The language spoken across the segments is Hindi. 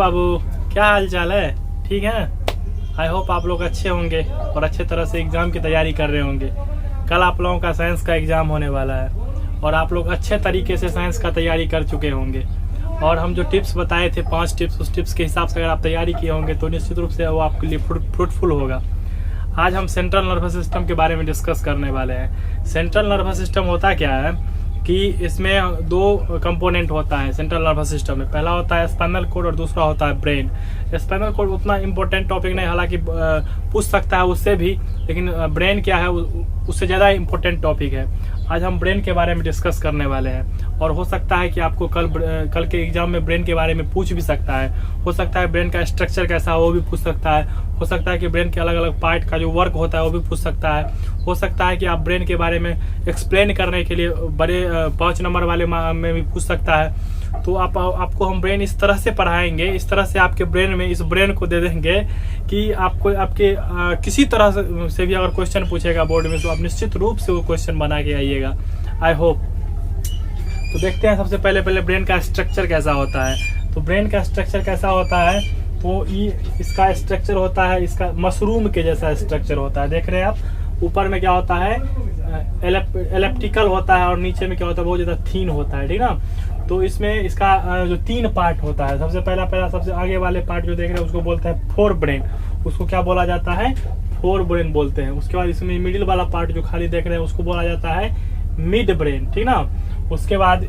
बाबू, क्या हाल चाल है? ठीक है। आई होप आप लोग अच्छे होंगे और अच्छे तरह से एग्ज़ाम की तैयारी कर रहे होंगे। कल आप लोगों का साइंस का एग्ज़ाम होने वाला है और आप लोग अच्छे तरीके से साइंस का तैयारी कर चुके होंगे। और हम जो टिप्स बताए थे 5 टिप्स, उस टिप्स के हिसाब से अगर आप तैयारी किए होंगे तो निश्चित रूप से वो आपके लिए फ्रूटफुल होगा। आज हम सेंट्रल नर्वस सिस्टम के बारे में डिस्कस करने वाले हैं। सेंट्रल नर्वस सिस्टम होता क्या है कि इसमें 2 कंपोनेंट होता है सेंट्रल नर्वस सिस्टम में। पहला होता है स्पाइनल कोड और दूसरा होता है ब्रेन। स्पाइनल कोड उतना इम्पोर्टेंट टॉपिक नहीं, हालांकि पूछ सकता है उससे भी, लेकिन ब्रेन क्या है उससे ज़्यादा इम्पोर्टेंट टॉपिक है। आज हम ब्रेन के बारे में डिस्कस करने वाले हैं और हो सकता है कि आपको कल के एग्जाम में ब्रेन के बारे में पूछ भी सकता है। हो सकता है ब्रेन का स्ट्रक्चर कैसा है वो भी पूछ सकता है। हो सकता है कि ब्रेन के अलग अलग पार्ट का जो वर्क होता है वो भी पूछ सकता है। हो सकता है कि आप ब्रेन के बारे में एक्सप्लेन करने के लिए बड़े 5 नंबर वाले में भी पूछ सकता है। तो आपको हम ब्रेन इस तरह से पढ़ाएंगे, इस तरह से आपके ब्रेन में इस ब्रेन को दे देंगे कि आपको आपके किसी तरह से भी अगर क्वेश्चन पूछेगा बोर्ड में तो आप निश्चित रूप से वो क्वेश्चन बना के आइएगा। I hope. तो देखते हैं सबसे पहले ब्रेन का स्ट्रक्चर कैसा होता है। तो ब्रेन का स्ट्रक्चर कैसा होता है, तो इसका स्ट्रक्चर होता है, इसका मशरूम के जैसा स्ट्रक्चर होता है। देख रहे हैं आप, ऊपर में क्या होता है एलिप्टिकल होता है और नीचे में क्या होता है बहुत ज़्यादा थीन होता है, ठीक ना। तो इसमें इसका जो 3 पार्ट होता है, सबसे पहला सबसे आगे वाले पार्ट जो देख रहे हैं उसको बोलते हैं फोर ब्रेन। उसको क्या बोला जाता है? फोर ब्रेन बोलते हैं। उसके बाद इसमें मिडिल वाला पार्ट जो खाली देख रहे हैं उसको बोला जाता है मिड ब्रेन, ठीक ना। उसके बाद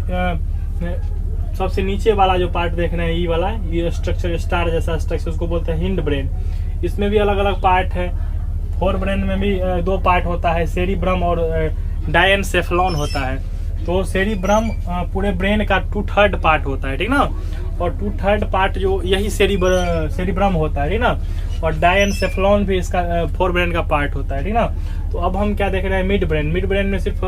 सबसे नीचे वाला जो पार्ट देख रहे हैं ये वाला, ये स्ट्रक्चर स्टार जैसा स्ट्रक्चर, उसको बोलते हैं हिंड ब्रेन। इसमें भी अलग अलग पार्ट है। फोर ब्रेन में भी 2 पार्ट होता है, सेरिब्रम और डायनसेफलॉन होता है। तो सेरिब्रम पूरे ब्रेन का 2/3 पार्ट होता है, ठीक ना। और 2/3 पार्ट जो यही सेरिब्रम होता है, ठीक ना। और डायनसेफलॉन भी इसका 4 ब्रेन का पार्ट होता है, ठीक ना। तो अब हम क्या देख रहे हैं? Mid brain. मिड ब्रेन में सिर्फ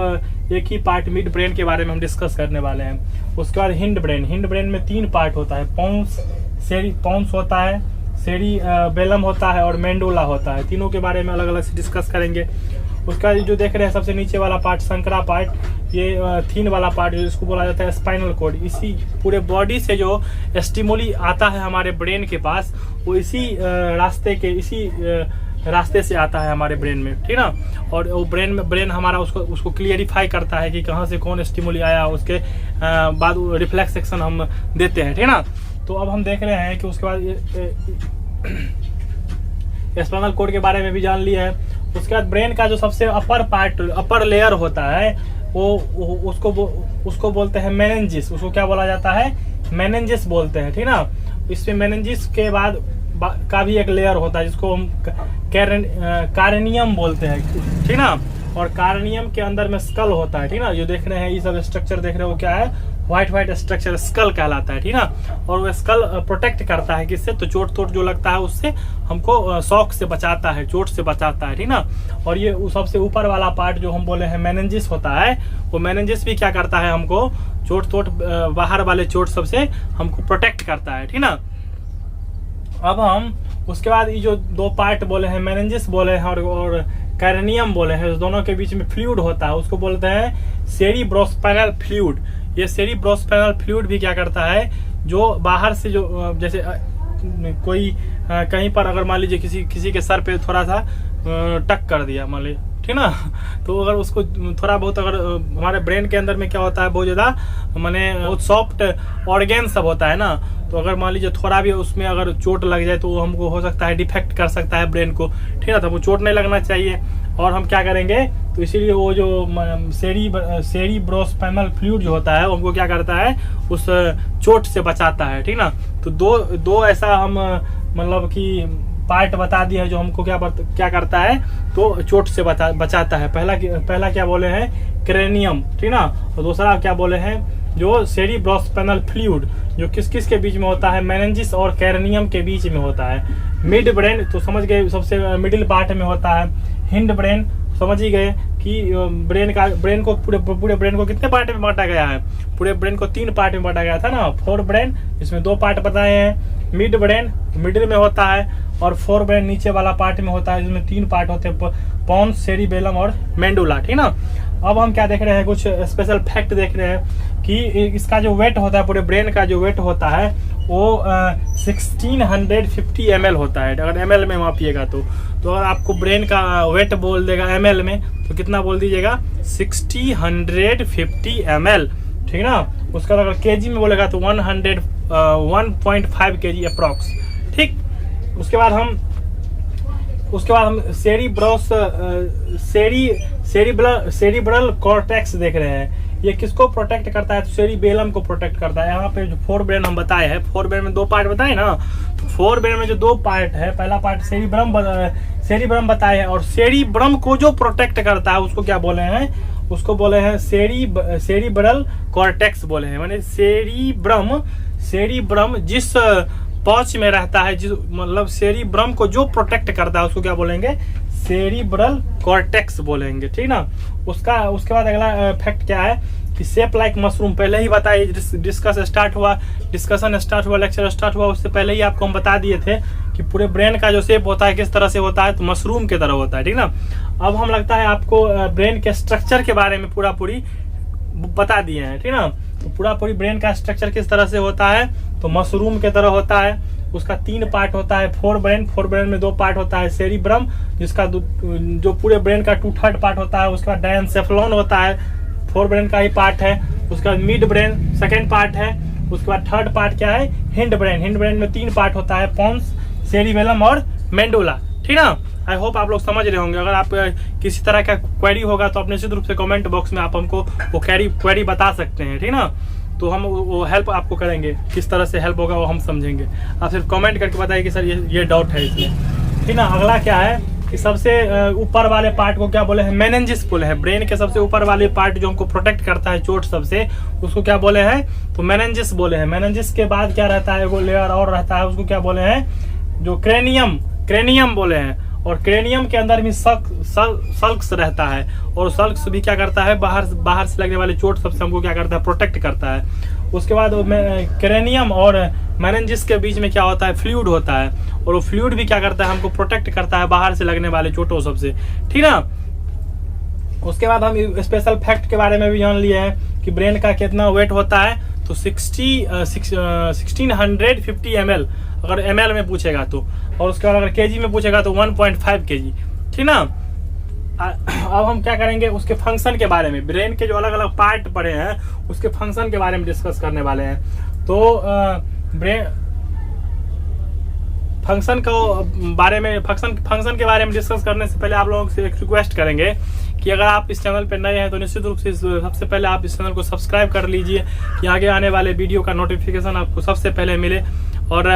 एक ही पार्ट मिड ब्रेन के बारे में हम डिस्कस करने वाले हैं। उसके बाद हिंड ब्रेन। हिंड ब्रेन में 3 पार्ट होता है, पॉन्स होता है, सेरिबेलम होता है और मेंडुला होता है। तीनों के बारे में अलग अलग से डिस्कस करेंगे। उसका जो देख रहे हैं सबसे नीचे वाला पार्ट संकरा पार्ट, ये थीन वाला पार्ट जो इसको बोला जाता है स्पाइनल कोड। इसी पूरे बॉडी से जो स्टिमुली आता है हमारे ब्रेन के पास वो इसी रास्ते से आता है हमारे ब्रेन में, ठीक ना। और वो ब्रेन हमारा उसको क्लियरिफाई करता है कि कहाँ से कौन स्टिमुली आया, उसके बाद रिफ्लेक्स एक्शन हम देते हैं, ठीक ना। तो अब हम देख रहे हैं कि उसके बाद स्पाइनल कोड के बारे में भी जान लिया है। उसके बाद ब्रेन का जो सबसे अपर लेयर होता है वो उसको बोलते हैं मेनिंजिस। उसको क्या बोला जाता है? मेनिंजिस बोलते हैं, ठीक ना। इसमें मेनिंजिस के बाद का भी एक लेयर होता है जिसको हम कार्नियम बोलते हैं, ठीक ना। और कार्नियम के अंदर में स्कल होता है, ठीक ना। जो देख रहे हैं ये सब स्ट्रक्चर देख रहे हो क्या है? व्हाइट स्ट्रक्चर स्कल कहलाता है, ठीक ना। और वो स्कल प्रोटेक्ट करता है किससे? तो चोट जो लगता है उससे हमको शॉक से बचाता है, चोट से बचाता है, ठीक ना। और ये सबसे ऊपर वाला पार्ट जो हम बोले हैं मेनिंजिस होता है, वो मेनिंजिस भी क्या करता है? हमको चोट बाहर वाले चोट सबसे हमको प्रोटेक्ट करता है, ठीक ना। अब हम उसके बाद ये जो 2 पार्ट बोले हैं, मेनिंजिस बोले हैं और कैरनियम बोले हैं, दोनों के बीच में फ्लूइड होता है, उसको बोलते हैं सेरिब्रोस्पाइनल फ्लूइड। ये सेरिब्रोस्पाइनल फ्लूइड भी क्या करता है? जो बाहर से जो जैसे कोई कहीं पर अगर मान लीजिए किसी के सर पे थोड़ा सा टक कर दिया मान लीजिए, ठीक ना। तो अगर उसको थोड़ा बहुत अगर हमारे ब्रेन के अंदर में क्या होता है बहुत ज़्यादा माने बहुत सॉफ्ट ऑर्गेन सब होता है ना। तो अगर मान लीजिए थोड़ा भी उसमें अगर चोट लग जाए तो वो हमको हो सकता है डिफेक्ट कर सकता है ब्रेन को, ठीक है। तो वो चोट नहीं लगना चाहिए। और हम क्या करेंगे? तो इसीलिए वो जो सेरिब्रोस्पाइनल फ्लूइड जो होता है वो हमको क्या करता है? उस चोट से बचाता है, ठीक ना। तो दो ऐसा हम मतलब कि पार्ट बता दिया है जो हमको क्या करता है? तो चोट से बचाता है। पहला क्या बोले हैं? क्रेनियम, ठीक ना। और दूसरा क्या बोले हैं? जो सेरिब्रोस्पाइनल फ्लूइड जो किस के बीच में होता है? मेनिंजिस और कैरनियम के बीच में होता है। मिड ब्रेन तो समझ गए, सबसे मिडिल पार्ट में होता है। हिंड ब्रेन समझ ही गए कि ब्रेन को पूरे ब्रेन को कितने पार्ट में बांटा गया है? पूरे ब्रेन को 3 पार्ट में बांटा गया था ना। 4 ब्रेन, इसमें 2 पार्ट बताए हैं। मिड ब्रेन मिडिल में होता है और 4 ब्रेन नीचे वाला पार्ट में होता है, जिसमें 3 पार्ट होते हैं, पॉन्स, सेरिबेलम और मेंडुला, ठीक ना। अब हम क्या देख रहे हैं? कुछ स्पेशल फैक्ट देख रहे हैं कि इसका जो वेट होता है, पूरे ब्रेन का जो वेट होता है वो 1650 ml होता है। अगर ml में मापिएगा तो अगर आपको ब्रेन का वेट बोल देगा ml में तो कितना बोल दीजिएगा 150 ml, ठीक ना। उसका अगर केजी में बोलेगा तो 1.5 kg अप्रॉक्स, ठीक। उसके बाद हम सेरिब्रल कॉर्टेक्स देख रहे हैं। ये किसको प्रोटेक्ट करता है? तो सेरिबेलम को प्रोटेक्ट करता है। यहाँ पे जो फोर ब्रेन हम बताए हैं, फोर ब्रेन में 2 पार्ट बताए ना, तो फोर ब्रेन में जो 2 पार्ट है, पहला पार्ट सेरिब्रम बताए हैं, और सेरिब्रम को जो प्रोटेक्ट करता है उसको क्या बोले हैं? उसको बोले हैं सेरिब्रल कॉर्टेक्स बोले हैं। माने सेरिब्रम जिस पाउच में रहता है, जिस मतलब सेरिब्रम को जो प्रोटेक्ट करता है उसको क्या बोलेंगे? सेरिब्रल कॉर्टेक्स बोलेंगे, ठीक ना। उसके बाद अगला फैक्ट क्या है कि शेप लाइक मशरूम, पहले ही बताइए, डिस्कशन स्टार्ट हुआ, लेक्चर स्टार्ट हुआ, उससे पहले ही आपको हम बता दिए थे कि पूरे ब्रेन का जो शेप होता है किस तरह से होता है, तो मशरूम की तरह होता है, ठीक ना। अब हम लगता है आपको ब्रेन के स्ट्रक्चर के बारे में पूरी बता दिए हैं, ठीक ना। तो पूरी ब्रेन का स्ट्रक्चर किस तरह से होता है, तो मशरूम की तरह होता है। उसका 3 पार्ट होता है। फोर ब्रेन में 2 पार्ट होता है। सेरिब्रम जिसका जो पूरे ब्रेन का 2/3 पार्ट होता है। उसके बाद डायनसेफ्लॉन होता है, फोर ब्रेन का ही पार्ट है। उसके बाद मिड ब्रेन सेकेंड पार्ट है। उसके बाद थर्ड पार्ट क्या है? हिंड ब्रेन में 3 पार्ट होता है, पोन्स, सेरिबेलम और मेंडुला, ठीक ना। आई होप आप लोग समझ रहे होंगे। अगर आप किसी तरह का क्वेरी होगा तो आप निश्चित रूप से कमेंट बॉक्स में आप हमको वो क्वेरी बता सकते हैं, ठीक ना। तो हम वो हेल्प आपको करेंगे, किस तरह से हेल्प होगा वो हम समझेंगे। आप सिर्फ कमेंट करके बताइए कि सर ये डाउट है इसमें, ठीक ना। अगला क्या है कि सबसे ऊपर वाले पार्ट को क्या बोले हैं? मेनिंजिस बोले हैं। ब्रेन के सबसे ऊपर वाले पार्ट जो हमको प्रोटेक्ट करता है चोट सबसे, उसको क्या बोले हैं? तो मेनिंजिस बोले हैं। मेनिंजिस के बाद क्या रहता है? वो लेयर और रहता है, उसको क्या बोले हैं? जो क्रेनियम बोले हैं। और क्रेनियम के अंदर भी सल्क्स रहता है, और सल्क्स भी क्या करता है? बाहर से लगने वाले चोट सबसे हमको क्या करता है? प्रोटेक्ट करता है। उसके बाद क्रेनियम और मेनिंजिस के बीच में क्या होता है? फ्लूइड होता है, और वो फ्लूइड भी क्या करता है? हमको प्रोटेक्ट करता है बाहर से लगने वाले चोटों सबसे, ठीक ना। उसके बाद हम स्पेशल फैक्ट के बारे में भी जान लिए हैं कि ब्रेन का कितना वेट होता है, तो 1650 ml अगर ml में पूछेगा तो, और उसके बाद अगर केजी में पूछेगा तो 1.5 kg, ठीक ना। अब हम क्या करेंगे? उसके फंक्शन के बारे में, ब्रेन के जो अलग अलग पार्ट पड़े हैं उसके फंक्शन के बारे में डिस्कस करने वाले हैं। तो ब्रेन फंक्शन के बारे में डिस्कस करने से पहले आप लोगों से एक रिक्वेस्ट करेंगे कि अगर आप इस चैनल पर नए हैं तो निश्चित रूप से सबसे पहले आप इस चैनल को सब्सक्राइब कर लीजिए कि आगे आने वाले वीडियो का नोटिफिकेशन आपको सबसे पहले मिले, और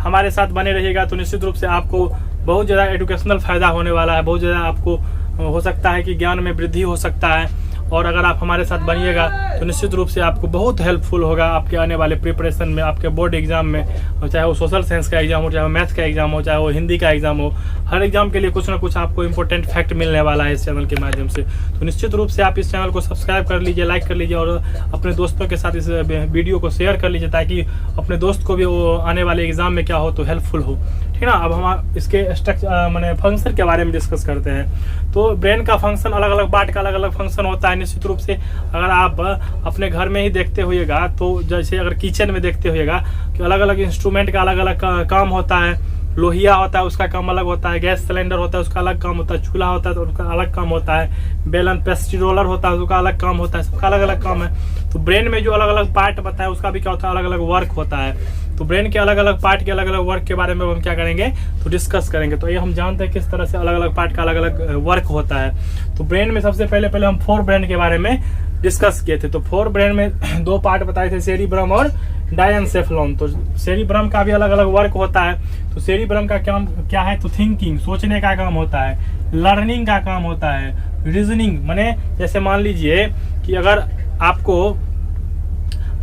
हमारे साथ बने रहिएगा तो निश्चित रूप से आपको बहुत ज़्यादा एजुकेशनल फायदा होने वाला है। बहुत ज़्यादा आपको हो सकता है कि ज्ञान में वृद्धि हो सकता है, और अगर आप हमारे साथ बनिएगा तो निश्चित रूप से आपको बहुत हेल्पफुल होगा आपके आने वाले प्रिपरेशन में, आपके बोर्ड एग्जाम में, चाहे वो सोशल साइंस का एग्जाम हो, चाहे वो मैथ्स का एग्जाम हो, चाहे वो हिंदी का एग्जाम हो। हर एग्जाम के लिए कुछ ना कुछ आपको इंपॉर्टेंट फैक्ट मिलने वाला है इस चैनल के माध्यम से। तो निश्चित रूप से आप इस चैनल को सब्सक्राइब कर लीजिए, लाइक कर लीजिए, और अपने दोस्तों के साथ इस वीडियो को शेयर कर लीजिए ताकि अपने दोस्त को भी वो आने वाले एग्जाम में क्या हो तो हेल्पफुल हो, ठीक ना। अब हम इसके स्ट्रक्चर माने फंक्शन के बारे में डिस्कस करते हैं। तो ब्रेन का फंक्शन, अलग अलग पार्ट का अलग अलग फंक्शन होता है निश्चित रूप से। अगर आप अपने घर में ही देखते होइएगा तो जैसे अगर किचन में देखते होइएगा कि अलग अलग इंस्ट्रूमेंट का अलग अलग काम होता है। लोहिया होता है उसका काम अलग होता है, गैस सिलेंडर होता है उसका अलग काम होता है, चूल्हा होता है तो उसका अलग काम होता है, बेलन पेस्ट्री रोलर होता है उसका अलग काम होता है, सबका अलग अलग काम है। तो ब्रेन में जो अलग अलग पार्ट बताया उसका भी क्या होता है? अलग अलग वर्क होता है। तो ब्रेन के अलग अलग पार्ट के अलग अलग वर्क के बारे में हम क्या करेंगे तो डिस्कस करेंगे। तो ये हम जानते हैं किस तरह से अलग अलग पार्ट का अलग अलग वर्क होता है। तो ब्रेन में सबसे पहले हम फोर ब्रेन के बारे में डिस्कस किए थे। तो फोर ब्रेन में 2 पार्ट बताए थे, सेरिब्रम और डायनसेफ्लॉन। तो सेरिब्रम का भी अलग अलग वर्क होता है। तो सेरिब्रम का काम क्या है? तो थिंकिंग, सोचने का काम होता है, लर्निंग का काम होता है, रीजनिंग, माने जैसे मान लीजिए कि अगर आपको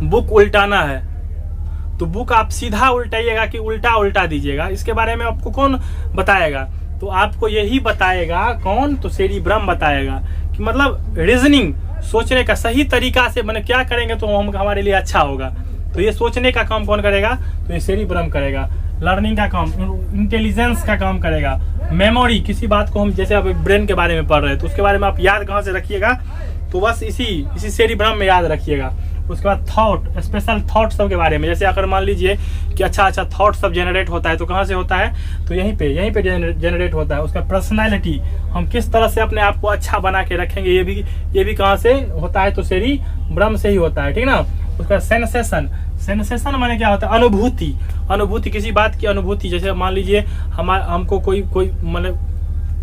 बुक उल्टाना है तो बुक आप सीधा उल्टाइएगा कि उल्टा उल्टा दीजिएगा, इसके बारे में आपको कौन बताएगा? तो आपको यही बताएगा कौन? तो सेरिब्रम बताएगा कि मतलब रीजनिंग, सोचने का सही तरीका से मैंने क्या करेंगे तो हम हमारे लिए अच्छा होगा। तो ये सोचने का काम कौन करेगा? तो ये सेरिब्रम करेगा। लर्निंग का काम, इंटेलिजेंस का काम करेगा। मेमोरी, किसी बात को हम जैसे अब ब्रेन के बारे में पढ़ रहे हैं तो उसके बारे में आप याद कहाँ से रखिएगा? तो बस इसी सेरिब्रम में याद रखिएगा। उसके बाद थॉट, स्पेशल थॉट सब के बारे में। जैसे अगर मान लीजिए कि अच्छा थॉट सब जनरेट होता है तो कहाँ से होता है, तो यहीं पे जनरेट होता है। उसका पर्सनैलिटी, हम किस तरह से अपने आप को अच्छा बना के रखेंगे, ये भी कहाँ से होता है, तो सेरी ब्रह्म से ही होता है, ठीक ना। उसका सेंसेशन माने क्या होता है, अनुभूति, किसी बात की अनुभूति। जैसे मान लीजिए हमको कोई मतलब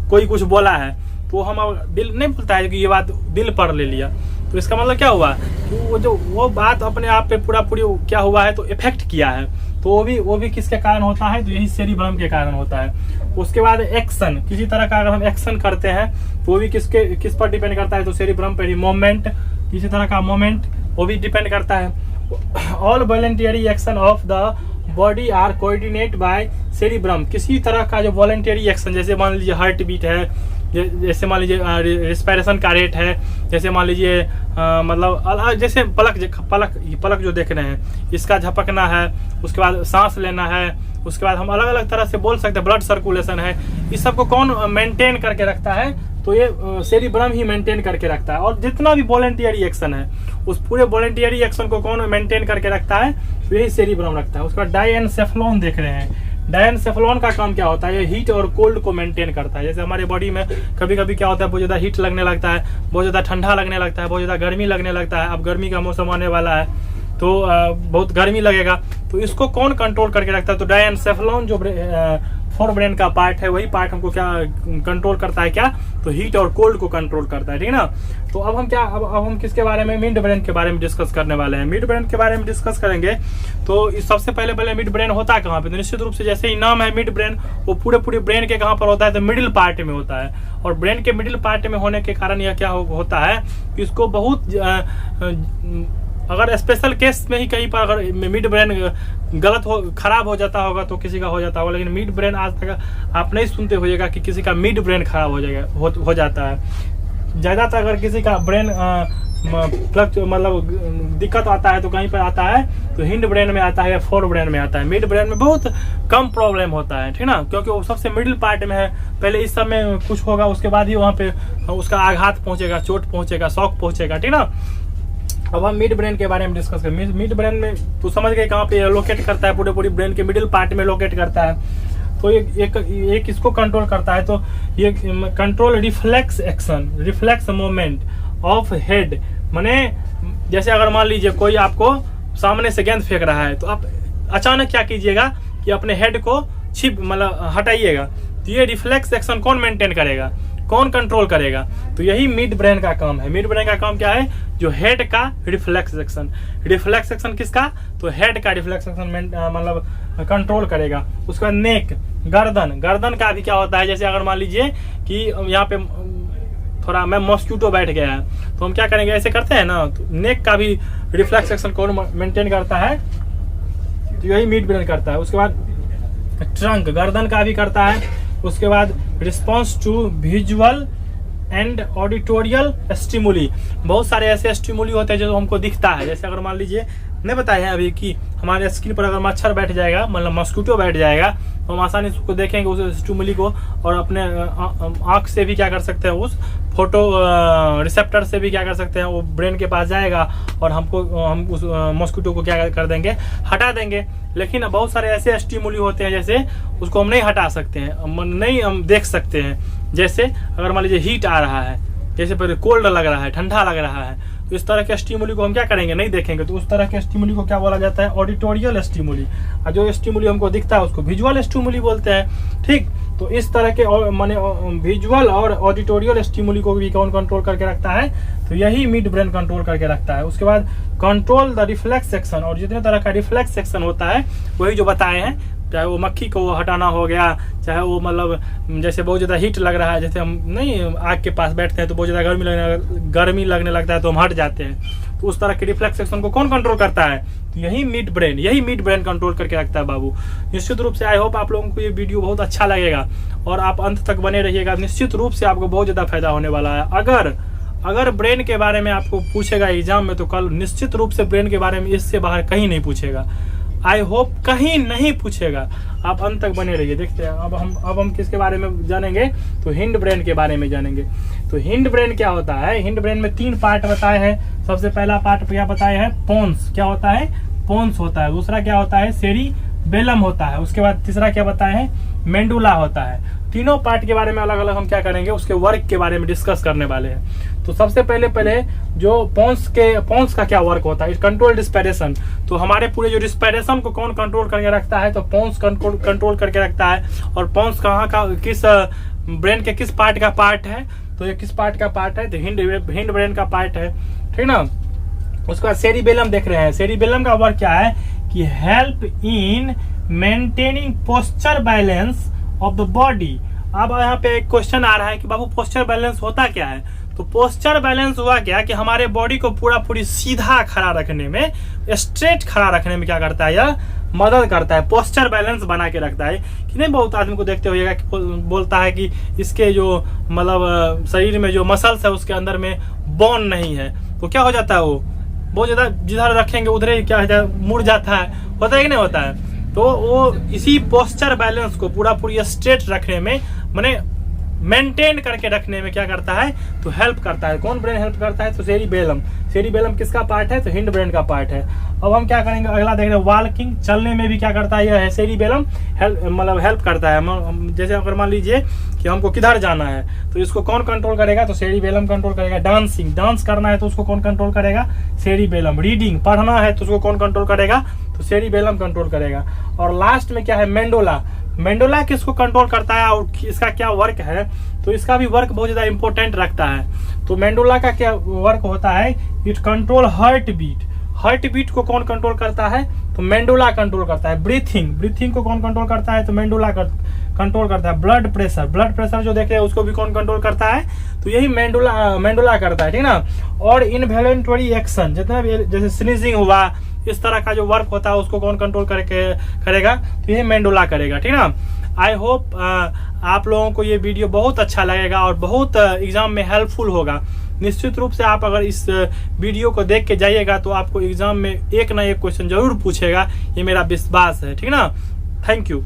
कोई कुछ बोला है तो हम दिल नहीं बोलता है कि ये बात दिल पर ले लिया, तो इसका मतलब क्या हुआ कि वो बात अपने आप पे पूरी क्या हुआ है, तो इफेक्ट किया है। तो वो भी किसके कारण होता है, तो यही सेरिब्रम के कारण होता है। उसके बाद एक्शन, किसी तरह का अगर हम एक्शन करते हैं तो वो भी किस पर डिपेंड करता है, तो सेरिब्रम पर ही। मोमेंट, किसी तरह का मोमेंट, वो भी डिपेंड करता है। All voluntary action of the body are coordinate by cerebrum, किसी तरह का जो वॉलंटियरी एक्शन, जैसे मान लीजिए हार्ट बीट है, जैसे मान लीजिए रिस्पायरेशन का रेट है, जैसे मान लीजिए मतलब जैसे पलक जो देख रहे हैं इसका झपकना है, उसके बाद सांस लेना है, उसके बाद हम अलग अलग तरह से बोल सकते हैं, ब्लड सर्कुलेशन है, इस सब को कौन मेंटेन करके रखता है, तो ये सेरिब्रम ही मेंटेन करके रखता है। और जितना भी वॉलंटियरी एक्शन है उस पूरे वॉलंटियरी एक्शन को कौन मेंटेन करके रखता है, तो यही सेरिब्रम रखता है। उसके बाद डायएनसेफेलॉन देख रहे हैं, डायएनसेफेलॉन का काम क्या होता है, ये हीट और कोल्ड को मेंटेन करता है। जैसे हमारे बॉडी में कभी कभी क्या होता है, बहुत ज्यादा हीट लगने लगता है, बहुत ज्यादा ठंडा लगने लगता है, बहुत ज्यादा गर्मी लगने लगता है। अब गर्मी का मौसम आने वाला है तो बहुत गर्मी लगेगा, तो इसको कौन कंट्रोल करके रखता है, तो डायएनसेफेलॉन जो फोर ब्रेन का पार्ट है, वही पार्ट हमको क्या कंट्रोल करता है, क्या, तो हीट और कोल्ड को कंट्रोल करता है, ठीक है ना। तो अब हम किसके बारे में, मिड ब्रेन के बारे में डिस्कस करने वाले हैं। मिड ब्रेन के बारे में डिस्कस करेंगे तो सबसे पहले मिड ब्रेन होता है कहाँ पे, तो निश्चित रूप से जैसे ही नाम है मिड ब्रेन, वो पूरे ब्रेन के कहाँ पर होता है, तो मिडिल पार्ट में होता है। और ब्रेन के मिडिल पार्ट में होने के कारण यह क्या होता है कि इसको बहुत अगर स्पेशल केस में ही कहीं पर अगर मिड ब्रेन खराब हो जाता होगा तो किसी का हो जाता होगा, लेकिन मिड ब्रेन आज तक आप नहीं सुनते होइएगा कि किसी का मिड ब्रेन खराब हो जाता है। ज़्यादातर अगर किसी का ब्रेन मतलब दिक्कत आता है तो कहीं पर आता है, तो हिंड ब्रेन में आता है या फोर ब्रेन में आता है। मिड ब्रेन में बहुत कम प्रॉब्लम होता है, ठीक ना, क्योंकि वो सबसे मिडिल पार्ट में है। पहले इस समय कुछ होगा, उसके बाद ही वहाँ पे उसका आघात पहुंचेगा, चोट पहुंचेगा, शॉक पहुंचेगा, ठीक ना। अब हम मिड ब्रेन के बारे में डिस्कस करें। मिड ब्रेन में तो समझ गए कहाँ पे लोकेट करता है, पूरे ब्रेन के मिडिल पार्ट में लोकेट करता है। तो एक इसको कंट्रोल करता है, तो ये control reflex action, reflex movement of head. माने जैसे अगर मान लीजिए कोई आपको सामने से गेंद फेंक रहा है, तो आप अचानक क्या कीजिएगा कि अपने हेड को मतलब हटाइएगा। तो ये रिफ्लेक्स एक्शन कौन मेंटेन करेगा, कौन कंट्रोल करेगा, तो यही मिड ब्रेन का काम है। मिड ब्रेन का काम क्या है, जो हेड का रिफ्लेक्स एक्शन। रिफ्लेक्स एक्शन किसका, तो हेड का रिफ्लेक्स एक्शन मतलब कंट्रोल करेगा। उसके बाद नेक, गर्दन का भी क्या होता है, जैसे अगर मान लीजिए कि यहाँ पे थोड़ा मैं मॉस्किटो बैठ गया है, तो हम क्या करेंगे, ऐसे करते हैं ना, तो नेक का भी रिफ्लेक्स एक्शन कौन मेंटेन करता है, तो यही मिड ब्रेन करता है। उसके बाद ट्रंक, गर्दन का भी करता है। उसके बाद response to visual and auditory stimuli, बहुत सारे ऐसे स्टिमुली होते हैं जो हमको दिखता है। जैसे अगर मान लीजिए नहीं बताया है अभी कि हमारे स्क्रीन पर अगर मच्छर बैठ जाएगा, मतलब मॉस्किटो बैठ जाएगा, तो हम आसानी से उसको देखेंगे, उस स्टिमुली को, और अपने आँख से भी क्या कर सकते हैं, उस फोटो रिसेप्टर से भी क्या कर सकते हैं, वो ब्रेन के पास जाएगा और हम उस मॉस्किटो को क्या कर देंगे, हटा देंगे। लेकिन बहुत सारे ऐसे स्टिमुली होते हैं जैसे उसको हम नहीं हटा सकते हैं, नहीं हम देख सकते हैं। जैसे अगर मान लीजिए हीट आ रहा है, जैसे पर कोल्ड लग रहा है, ठंडा लग रहा है, तो इस तरह के स्टिमुली को हम क्या करेंगे, नहीं देखेंगे। तो उस तरह के स्टिमुली को क्या बोला जाता है, ऑडिटोरियल स्टिमुली। और जो स्टिमुली हमको दिखता है उसको विजुअल स्टिमुली बोलते हैं, ठीक। तो इस तरह के माने विजुअल और ऑडिटोरियल स्टिमुली को भी कौन कंट्रोल करके रखता है, तो यही मिड ब्रेन कंट्रोल करके रखता है। उसके बाद कंट्रोल द रिफ्लेक्स सेक्शन, और जितने तरह का रिफ्लेक्स सेक्शन होता है वही जो बताए हैं, चाहे वो मक्खी को हटाना हो गया, चाहे वो मतलब जैसे बहुत ज़्यादा हीट लग रहा है, जैसे हम नहीं आग के पास बैठते हैं तो बहुत ज़्यादा गर्मी लगने लगता है तो हम हट जाते हैं, तो उस तरह के रिफ्लेक्स सेक्शन को कौन कंट्रोल करता है, तो यही मिड ब्रेन कंट्रोल करके रखता है बाबू। निश्चित रूप से आई होप आप लोगों को ये वीडियो बहुत अच्छा लगेगा और आप अंत तक बने रहिएगा। निश्चित रूप से आपको बहुत ज़्यादा फायदा होने वाला है। अगर ब्रेन के बारे में आपको पूछेगा एग्जाम में, तो कल निश्चित रूप से ब्रेन के बारे में इससे बाहर कहीं नहीं पूछेगा। आई होप कहीं नहीं पूछेगा। आप अंत तक बने रहिए। देखते हैं अब हम किसके बारे में जानेंगे, तो हिंड ब्रेन के बारे में जानेंगे। तो हिंड ब्रेन क्या होता है, हिंड ब्रेन में 3 पार्ट बताए हैं। सबसे पहला पार्ट क्या बताए हैं, पोन्स क्या होता है, पोन्स होता है। दूसरा क्या होता है, सेरिबेलम होता है। उसके बाद तीसरा क्या बताए हैं, मेंडुला होता है। तीनों पार्ट के बारे में अलग अलग हम क्या करेंगे, उसके वर्क के बारे में डिस्कस करने वाले हैं। तो सबसे पहले जो पोन्स का क्या वर्क होता है, कंट्रोल रिस्पिरेशन। तो हमारे पूरे जो रिस्पिरेशन को कौन कंट्रोल करके रखता है, तो पोन्स कंट्रोल करके रखता है। और पोन्स कहाँ का, किस ब्रेन के किस पार्ट का पार्ट है, तो ये किस पार्ट का पार्ट है, तो हिंड ब्रेन का पार्ट है, ठीक ना। उसके बाद सेरिबेलम देख रहे हैं। सेरिबेलम का वर्क क्या है कि help in maintaining posture balance of the body. अब यहाँ पे एक क्वेश्चन आ रहा है कि बाबू पोस्चर बैलेंस होता क्या है। तो पोस्चर बैलेंस हुआ क्या कि हमारे बॉडी को पूरी सीधा खड़ा रखने में, स्ट्रेट खड़ा रखने में क्या करता है, यह मदद करता है। पोस्चर बैलेंस बना के रखता है कि नहीं। बहुत आदमी को देखते होइएगा कि बोलता है कि इसके जो मतलब शरीर में जो मसल्स है उसके अंदर में बोन नहीं है, तो क्या हो जाता है, वो बहुत ज्यादा जिधर रखेंगे उधर ही क्या मुड़ जाता है, होता है कि नहीं होता है। तो वो इसी पोस्चर बैलेंस को पूरी स्ट्रेट रखने में, माने मेंटेन करके रखने में क्या करता है, तो हेल्प करता है। कौन ब्रेन हेल्प करता है, तो सेरिबेलम। सेरिबेलम किसका पार्ट है, तो हिंड ब्रेन का पार्ट है। अब हम क्या करेंगे, अगला देख रहे हैं वॉकिंग, चलने में भी क्या करता है, यह है सेरिबेलम मतलब हेल्प करता है। जैसे अगर मान लीजिए कि हमको किधर जाना है, तो इसको कौन कंट्रोल करेगा, तो सेरिबेलम कंट्रोल करेगा। डांस करना है तो उसको कौन कंट्रोल करेगा, सेरिबेलम। रीडिंग, पढ़ना है तो उसको कौन कंट्रोल करेगा, तो सेरिबेलम कंट्रोल करेगा। और लास्ट में क्या है, मेंडुला। मेंडुला किसको कंट्रोल करता है और इसका क्या वर्क है, तो इसका भी वर्क बहुत ज्यादा इंपॉर्टेंट रखता है। तो मेंडुला का क्या वर्क होता है, it control heart beat. Heart beat को कौन कंट्रोल करता है, तो मेंडुला कंट्रोल करता है। ब्रीथिंग को कौन कंट्रोल करता है, तो मेंडुला कंट्रोल करता है। ब्लड प्रेशर जो देख रहे हैं उसको भी कौन कंट्रोल करता है, तो यही मेंडुला करता है, ठीक ना। और इनवॉलंटरी एक्शन, जितना भी जैसे स्नीजिंग हुआ, इस तरह का जो वर्क होता है उसको कौन कंट्रोल करेगा, तो यही मेंडुला करेगा, ठीक ना। आई होप आप लोगों को ये वीडियो बहुत अच्छा लगेगा और बहुत एग्जाम में हेल्पफुल होगा। निश्चित रूप से आप अगर इस वीडियो को देख के जाइएगा तो आपको एग्जाम में एक ना एक क्वेश्चन जरूर पूछेगा, ये मेरा विश्वास है, ठीक ना। Thank you.